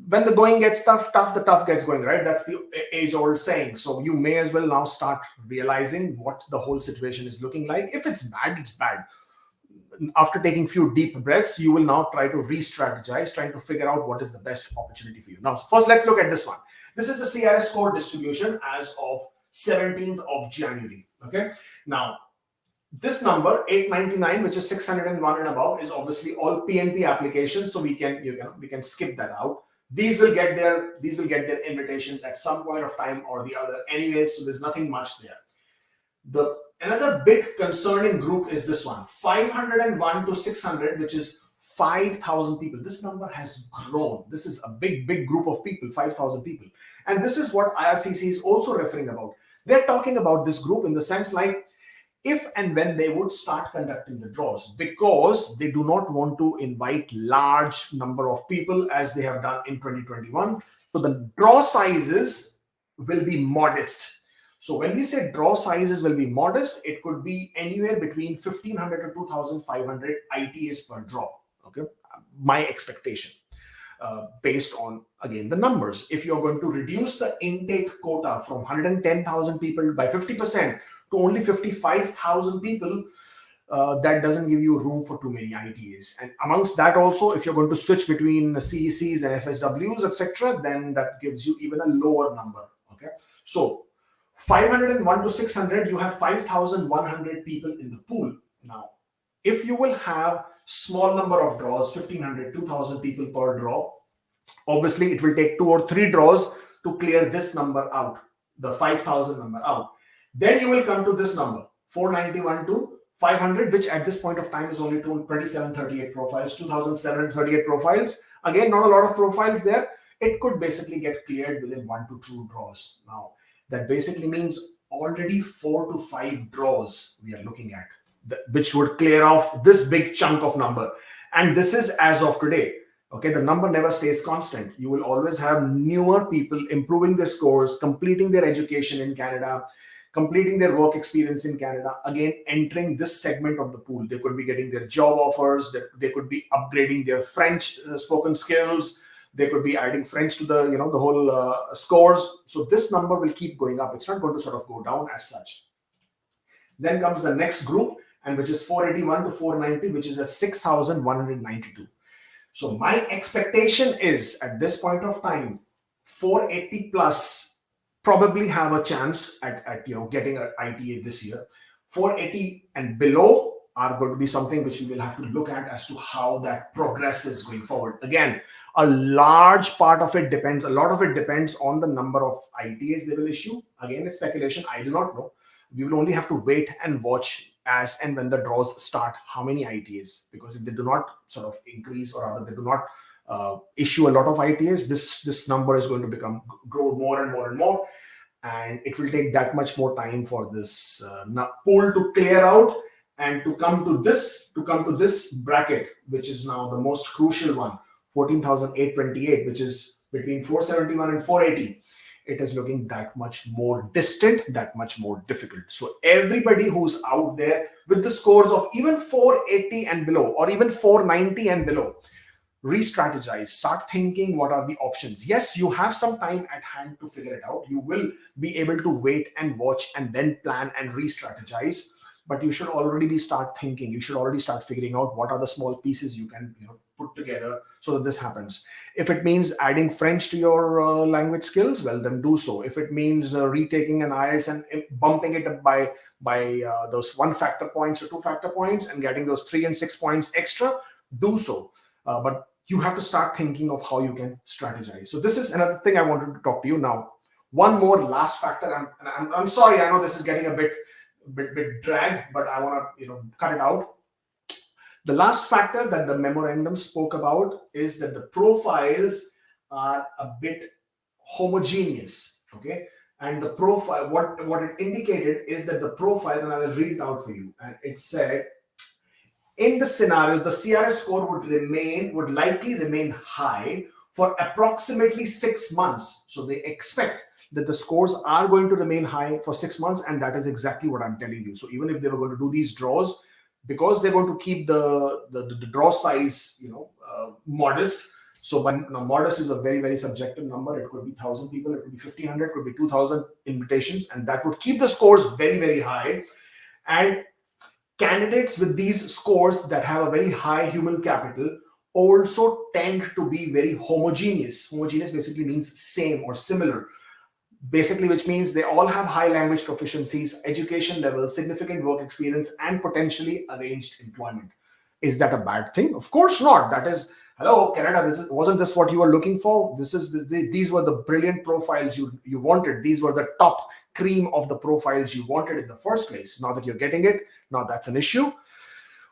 Speaker 1: When the going gets tough, the tough gets going. Right? That's the age-old saying. So you may as well now start realizing what the whole situation is looking like. If it's bad, it's bad. After taking few deep breaths, you will now try to re-strategize, trying to figure out what is the best opportunity for you. Now, first, let's look at this one. This is the CRS score distribution as of 17th of January. Okay. Now, this number 899, which is 601 and above, is obviously all PNP applications. So we can skip that out. These will get their invitations at some point of time or the other. Anyways, so there's nothing much there. Another big concerning group is this one, 501 to 600, which is 5,000 people. This number has grown. This is a big group of people, 5,000 people. And this is what IRCC is also referring about. They're talking about this group in the sense like if and when they would start conducting the draws, because they do not want to invite large number of people as they have done in 2021. So the draw sizes will be modest. So when we say draw sizes will be modest, it could be anywhere between 1,500 to 2,500 ITAs per draw. Okay, my expectation based on, again, the numbers. If you're going to reduce the intake quota from 110,000 people by 50% to only 55,000 people, that doesn't give you room for too many ITAs. And amongst that also, if you're going to switch between CECs and FSWs, etc., then that gives you even a lower number. Okay, so 501 to 600, you have 5,100 people in the pool. Now, if you will have small number of draws, 1,500, 2,000 people per draw, obviously it will take 2 or 3 draws to clear this number out, the 5,000 number out. Then you will come to this number, 491 to 500, which at this point of time is only 2,738 profiles, 2,738 profiles. Again, not a lot of profiles there. It could basically get cleared within 1 to 2 draws. Now, that basically means already 4 to 5 draws we are looking at, which would clear off this big chunk of number. And this is as of today. Okay, the number never stays constant. You will always have newer people improving their scores, completing their education in Canada, completing their work experience in Canada, again, entering this segment of the pool. They could be getting their job offers, they could be upgrading their French spoken skills, They could be adding French to the, the whole scores. So this number will keep going up. It's not going to sort of go down as such. Then comes the next group, and which is 481 to 490, which is a 6,192. So my expectation is at this point of time, 480 plus probably have a chance at getting an ITA this year. 480 and below are going to be something which we will have to look at as to how that progresses going forward. Again, a large part of it depends, a lot of it depends on the number of ITAs they will issue. Again, it's speculation. I do not know. We will only have to wait and watch as and when the draws start, how many ITAs, because if they do not sort of increase, or rather they do not issue a lot of ITAs, this number is going to grow more and more and more, and it will take that much more time for this pool to clear out and to come to this bracket, which is now the most crucial one, 14,828, which is between 471 and 480. It is looking that much more distant, that much more difficult. So everybody who's out there with the scores of even 480 and below, or even 490 and below, re-strategize, start thinking what are the options. Yes, you have some time at hand to figure it out. You will be able to wait and watch and then plan and re-strategize, but you should already start thinking. You should already start figuring out what are the small pieces you can put together so that this happens. If it means adding French to your language skills, well, then do so. If it means retaking an IELTS and bumping it up by those 1 factor points or 2 factor points and getting those 3 and 6 points extra, do so. But you have to start thinking of how you can strategize. So this is another thing I wanted to talk to you now. One more last factor. I'm sorry, I know this is getting a bit drag, but I want to cut it out. The last factor that the memorandum spoke about is that the profiles are a bit homogeneous. Okay, and the profile, what it indicated is that the profile, and I will read it out for you. And it said, in the scenarios, the CRS score would likely remain high for approximately 6 months. So they expect that the scores are going to remain high for 6 months, and that is exactly what I'm telling you. So even if they were going to do these draws, because they're going to keep the draw size modest. So modest is a very, very subjective number. It could be 1,000 people, it could be 1,500, it could be 2,000 invitations, and that would keep the scores very, very high. And candidates with these scores that have a very high human capital also tend to be very homogeneous. Homogeneous basically means same or similar. Basically, which means they all have high language proficiencies, education levels, significant work experience, and potentially arranged employment. Is that a bad thing? Of course not. That is, hello, Canada, wasn't this what you were looking for? These were the brilliant profiles you wanted. These were the top cream of the profiles you wanted in the first place. Now that you're getting it, now that's an issue.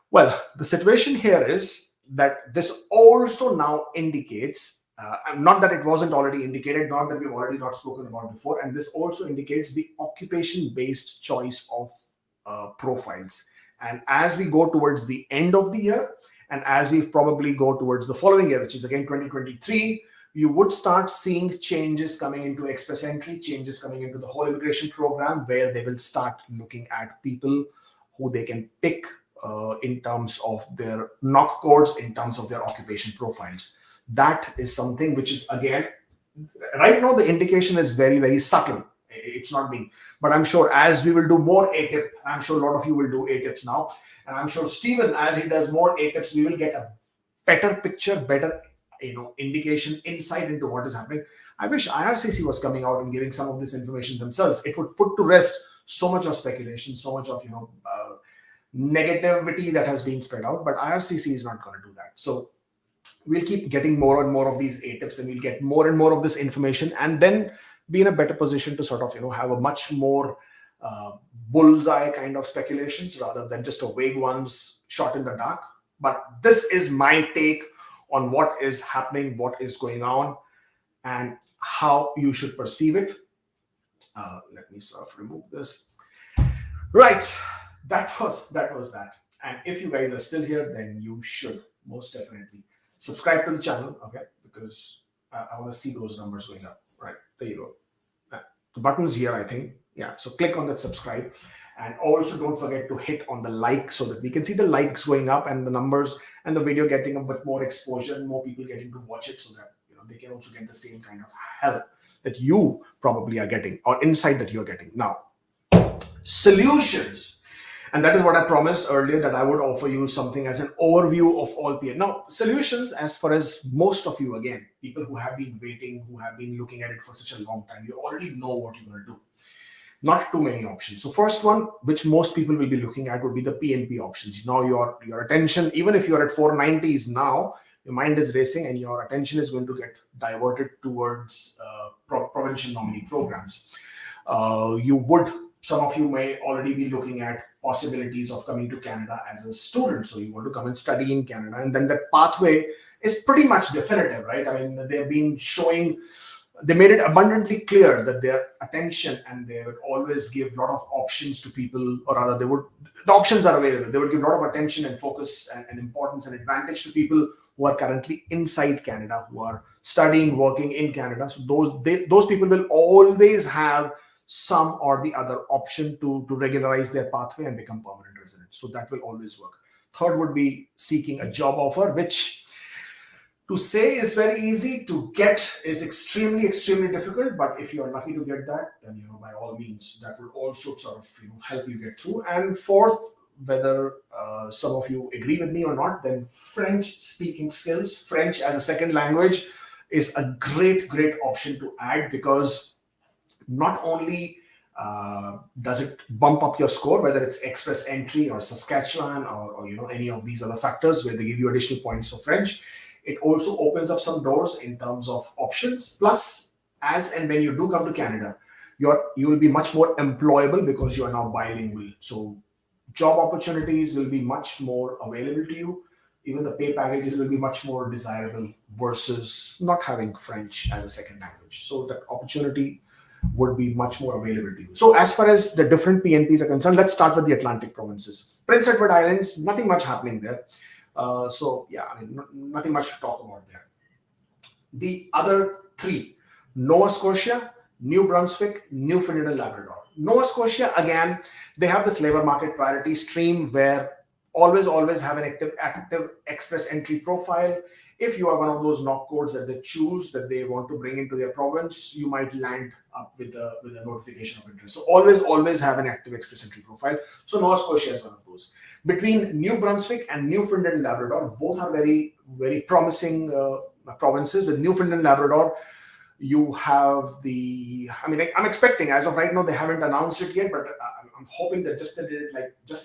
Speaker 1: Well, the situation here is that this also now indicates, not that it wasn't already indicated, not that we've already not spoken about before, and this also indicates the occupation-based choice of profiles. And as we go towards the end of the year, and as we probably go towards the following year, which is again 2023, you would start seeing changes coming into Express Entry, changes coming into the whole immigration program, where they will start looking at people who they can pick in terms of their knock codes, in terms of their occupation profiles. That is something which is, again, right now the indication is very, very subtle. It's not being, but I'm sure as we will do more ATIP, I'm sure a lot of you will do ATIPs now. And I'm sure Stephen, as he does more ATIPs, we will get a better picture, better indication, insight into what is happening. I wish IRCC was coming out and giving some of this information themselves. It would put to rest so much of speculation, so much of negativity that has been spread out. But IRCC is not going to do that. So we'll keep getting more and more of these ATIPs, and we'll get more and more of this information, and then be in a better position to sort of have a much more bullseye kind of speculations rather than just a vague ones shot in the dark. But this is my take on what is happening, what is going on, and how you should perceive it. Let me sort of remove this. Right, that was that. And if you guys are still here, then you should most definitely subscribe to the channel, okay? Because I want to see those numbers going up. Right, there you go. The button's here, I think. Yeah, so click on that subscribe. And also don't forget to hit on the like so that we can see the likes going up and the numbers and the video getting a bit more exposure and more people getting to watch it, so that they can also get the same kind of help that you probably are getting, or insight that you're getting. Now, solutions. And that is what I promised earlier, that I would offer you something as an overview of all PN. Now, solutions, as far as most of you, again, people who have been waiting, who have been looking at it for such a long time, you already know what you're going to do. Not too many options. So first one, which most people will be looking at, would be the PNP options. Now your attention, even if you're at 490s now, your mind is racing and your attention is going to get diverted towards provincial nominee programs. Some of you may already be looking at possibilities of coming to Canada as a student. So you want to come and study in Canada, and then that pathway is pretty much definitive, right? I mean, they've been showing, they made it abundantly clear that their attention, and they would always give a lot of options to people, or rather the options are available. They would give a lot of attention and focus and importance and advantage to people who are currently inside Canada, who are studying, working in Canada. So those people will always have some or the other option to regularize their pathway and become permanent residents. So that will always work. Third would be seeking a job offer, which to say is very easy, to get is extremely, extremely difficult. But if you're lucky to get that, then, by all means, that will also sort of, help you get through. And fourth, whether some of you agree with me or not, then French speaking skills, French as a second language, is a great, great option to add, because not only does it bump up your score, whether it's express entry or Saskatchewan or any of these other factors where they give you additional points for French, it also opens up some doors in terms of options. Plus, as and when you do come to Canada, you will be much more employable because you are now bilingual. So job opportunities will be much more available to you. Even the pay packages will be much more desirable versus not having French as a second language. So that opportunity would be much more available to you. So as far as the different PNPs are concerned, let's start with the Atlantic provinces. Prince Edward Islands, nothing much happening there. Nothing much to talk about there. The other three, Nova Scotia, New Brunswick, Newfoundland and Labrador. Nova Scotia, again, they have this labor market priority stream where always have an active express entry profile. If you are one of those knock codes that they choose that they want to bring into their province, you might land up with a notification of interest. So always have an active express entry profile. So Nova Scotia is one of those. Between New Brunswick and Newfoundland and Labrador, both are very, very promising provinces. With Newfoundland and Labrador, you have I'm expecting, as of right now, they haven't announced it yet, but I'm hoping that just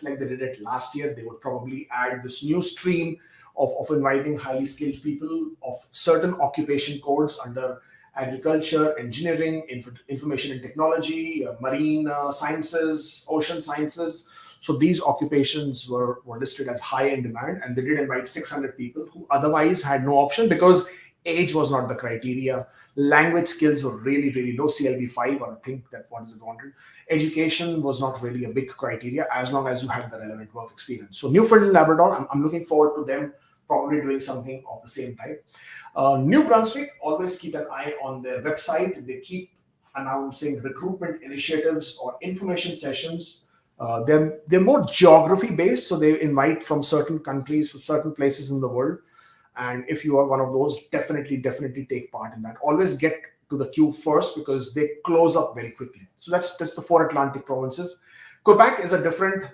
Speaker 1: like they did it last year, they would probably add this new stream of inviting highly skilled people of certain occupation codes under agriculture, engineering, information and technology, marine sciences, ocean sciences. So these occupations were listed as high in demand, and they did invite 600 people who otherwise had no option because age was not the criteria. Language skills were really, really low, CLB 5, or I think that what is it wanted. Education was not really a big criteria as long as you had the relevant work experience. So Newfoundland and Labrador, I'm looking forward to them probably doing something of the same type. New Brunswick, always keep an eye on their website. They keep announcing recruitment initiatives or information sessions. They're more geography based, so they invite from certain countries, from certain places in the world. And if you are one of those, definitely take part in that. Always get to the queue first because they close up very quickly. So that's the 4 Atlantic provinces. Quebec is a different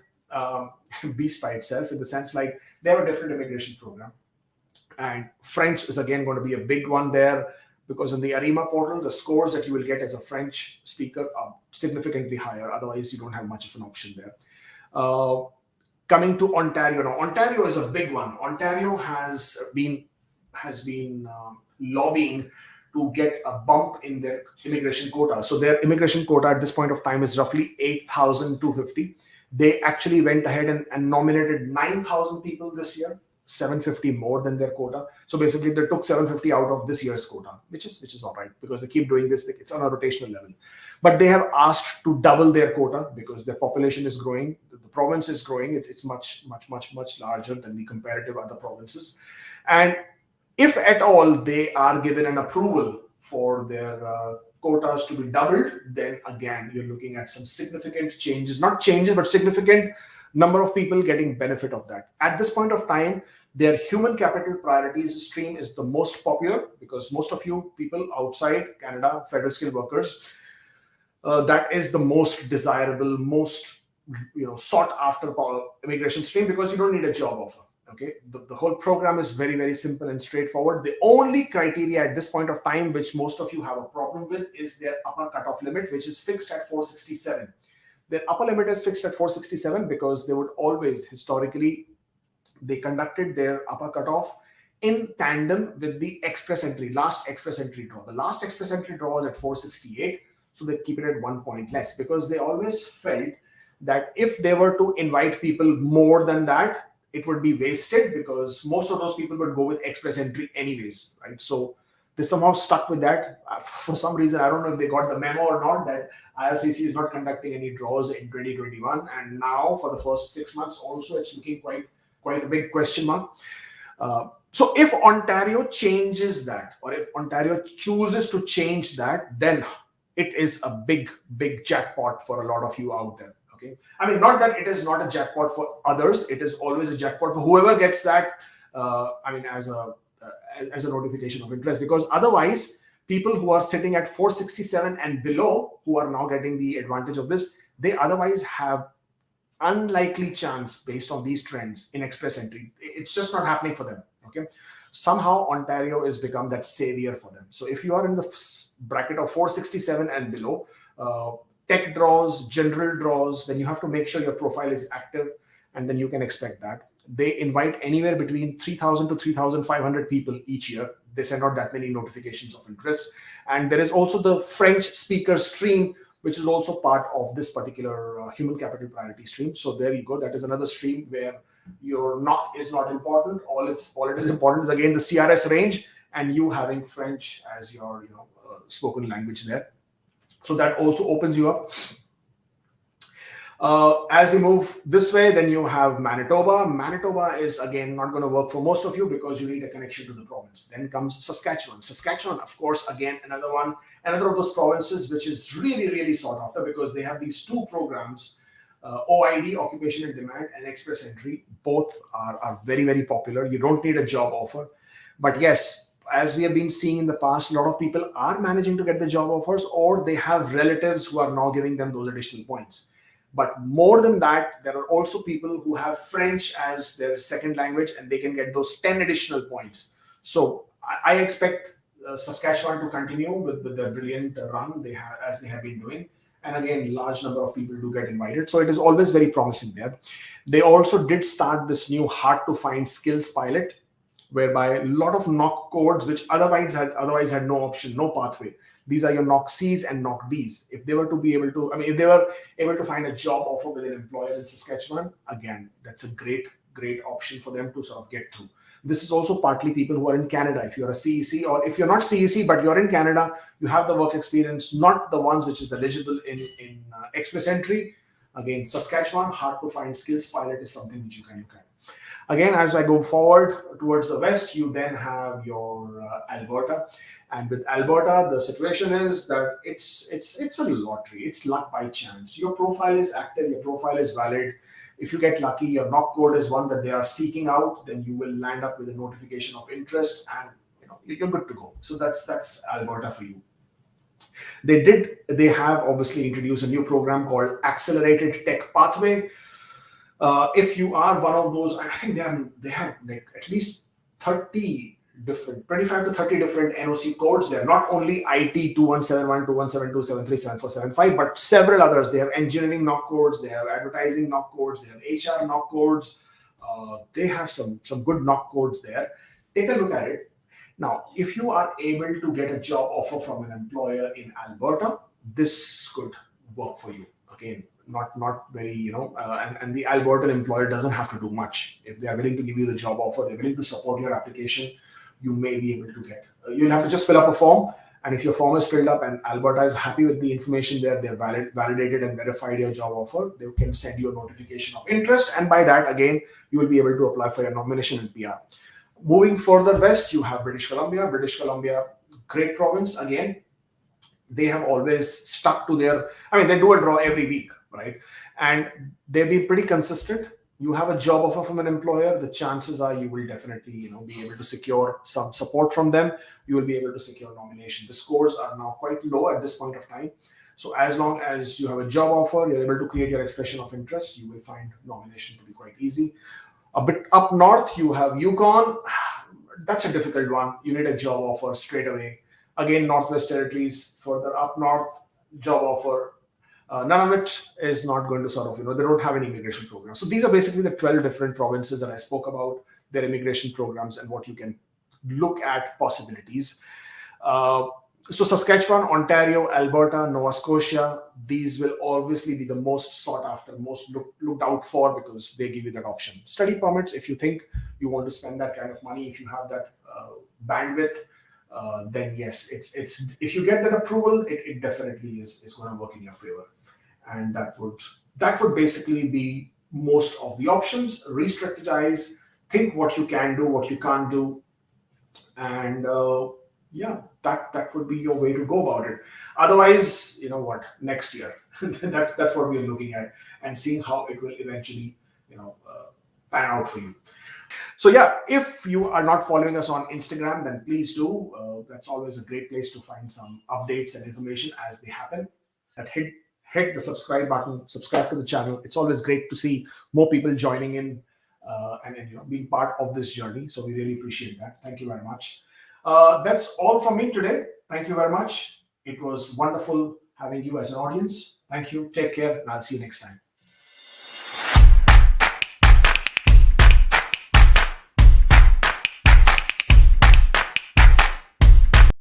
Speaker 1: beast by itself, in the sense like they have a different immigration program. And French is again going to be a big one there, because in the ARIMA portal, the scores that you will get as a French speaker are significantly higher. Otherwise, you don't have much of an option there. Coming to Ontario now, Ontario is a big one. Ontario has been lobbying to get a bump in their immigration quota. So their immigration quota at this point of time is roughly 8,250. They actually went ahead and nominated 9,000 people this year, 750 more than their quota. So basically, they took 750 out of this year's quota, which is all right, because they keep doing this. It's on a rotational level. But they have asked to double their quota because their population is growing. The province is growing. It's much larger than the comparative other provinces. And if at all they are given an approval for their quotas to be doubled, then again, you're looking at some significant changes, not changes, but significant number of people getting benefit of that. At this point of time, their human capital priorities stream is the most popular, because most of you people outside Canada, federal skilled workers, that is the most desirable, most sought after immigration stream, because you don't need a job offer. Okay, the whole program is very, very simple and straightforward. The only criteria at this point of time, which most of you have a problem with, is their upper cutoff limit, which is fixed at 467. Their upper limit is fixed at 467 because they would always, historically, they conducted their upper cutoff in tandem with the express entry, last express entry draw. The last express entry draw was at 468, so they keep it at 1 point less, because they always felt that if they were to invite people more than that, it would be wasted, because most of those people would go with express entry anyways, right? So they somehow stuck with that. For some reason, I don't know if they got the memo or not, that IRCC is not conducting any draws in 2021. And now for the first 6 months also, it's looking quite a big question mark. So if Ontario changes that, or if Ontario chooses to change that, then it is a big, big jackpot for a lot of you out there. Okay, I mean, not that it is not a jackpot for others. It is always a jackpot for whoever gets that. As a notification of interest, because otherwise, people who are sitting at 467 and below, who are now getting the advantage of this, they otherwise have unlikely chance based on these trends in express entry. It's just not happening for them. Okay, somehow Ontario has become that savior for them. So if you are in the bracket of 467 and below, tech draws, general draws, then you have to make sure your profile is active, and then you can expect that. They invite anywhere between 3,000 to 3,500 people each year. They send out that many notifications of interest. And there is also the French speaker stream, which is also part of this particular human capital priority stream. So there you go. That is another stream where your knock is not important. All it is important is, again, the CRS range and you having French as your spoken language there. So that also opens you up. As we move this way, then you have Manitoba. Manitoba is, again, not going to work for most of you because you need a connection to the province. Then comes Saskatchewan. Saskatchewan, of course, again, another of those provinces which is really, really sought after, because they have these two programs, OID, Occupation in Demand, and Express Entry. Both are very, very popular. You don't need a job offer. But yes, as we have been seeing in the past, a lot of people are managing to get the job offers, or they have relatives who are now giving them those additional points. But more than that, there are also people who have French as their second language, and they can get those 10 additional points. So I expect Saskatchewan to continue with the brilliant run as they have been doing. And again, large number of people do get invited. So it is always very promising there. They also did start this new hard to find skills pilot, whereby a lot of knock codes, which otherwise had no option, no pathway. These are your knock Cs and knock Ds. If they were if they were able to find a job offer with an employer in Saskatchewan, again, that's a great option for them to sort of get through. This is also partly people who are in Canada. If you're a CEC, or if you're not CEC, but you're in Canada, you have the work experience, not the ones which is eligible in Express Entry. Again, Saskatchewan, hard to find skills pilot is something which you can look at. Again, as I go forward towards the west, you then have your Alberta. And with Alberta, the situation is that it's a lottery. It's luck by chance. Your profile is active. Your profile is valid. If you get lucky, your knock code is one that they are seeking out, then you will land up with a notification of interest, and you're good to go. So that's Alberta for you. They have obviously introduced a new program called Accelerated Tech Pathway. If you are one of those, I think they have like at least 25 to 30 different NOC codes. They're not only IT 2171, 2172, 73, 7475, but several others. They have engineering knock codes, they have advertising knock codes, they have HR knock codes. They have some good knock codes there. Take a look at it. Now, if you are able to get a job offer from an employer in Alberta, this could work for you. Again, not very, and the Albertan employer doesn't have to do much. If they are willing to give you the job offer, they're willing to support your application, you may be able to get. You'll have to just fill up a form, and if your form is filled up and Alberta is happy with the information there, they've validated and verified your job offer, they can send you a notification of interest, and by that, again, you will be able to apply for your nomination in PR. Moving further west, you have British Columbia. British Columbia, great province. Again, they have always stuck to they do a draw every week. right? And they've been pretty consistent. You have a job offer from an employer, the chances are you will definitely, be able to secure some support from them. You will be able to secure nomination. The scores are now quite low at this point of time. So as long as you have a job offer, you're able to create your expression of interest, you will find nomination to be quite easy. A bit up north, you have Yukon. That's a difficult one. You need a job offer straight away. Again, Northwest Territories, further up north, job offer. None of it is not going to sort of, they don't have an immigration program. So these are basically the 12 different provinces that I spoke about, their immigration programs and what you can look at possibilities. So Saskatchewan, Ontario, Alberta, Nova Scotia, these will obviously be the most sought after, most looked out for because they give you that option. Study permits, if you think you want to spend that kind of money, if you have that bandwidth, then yes, it's if you get that approval, it definitely is going to work in your favor. And that would basically be most of the options. Re-strategize, think what you can do, what you can't do, and yeah, that would be your way to go about it. Otherwise, next year, that's what we're looking at and seeing how it will eventually, pan out for you. So yeah, if you are not following us on Instagram, then please do. That's always a great place to find some updates and information as they happen. That hit the subscribe button, subscribe to the channel. It's always great to see more people joining in and being part of this journey. So we really appreciate that. Thank you very much. That's all from me today. Thank you very much. It was wonderful having you as an audience. Thank you. Take care, and I'll see you next time.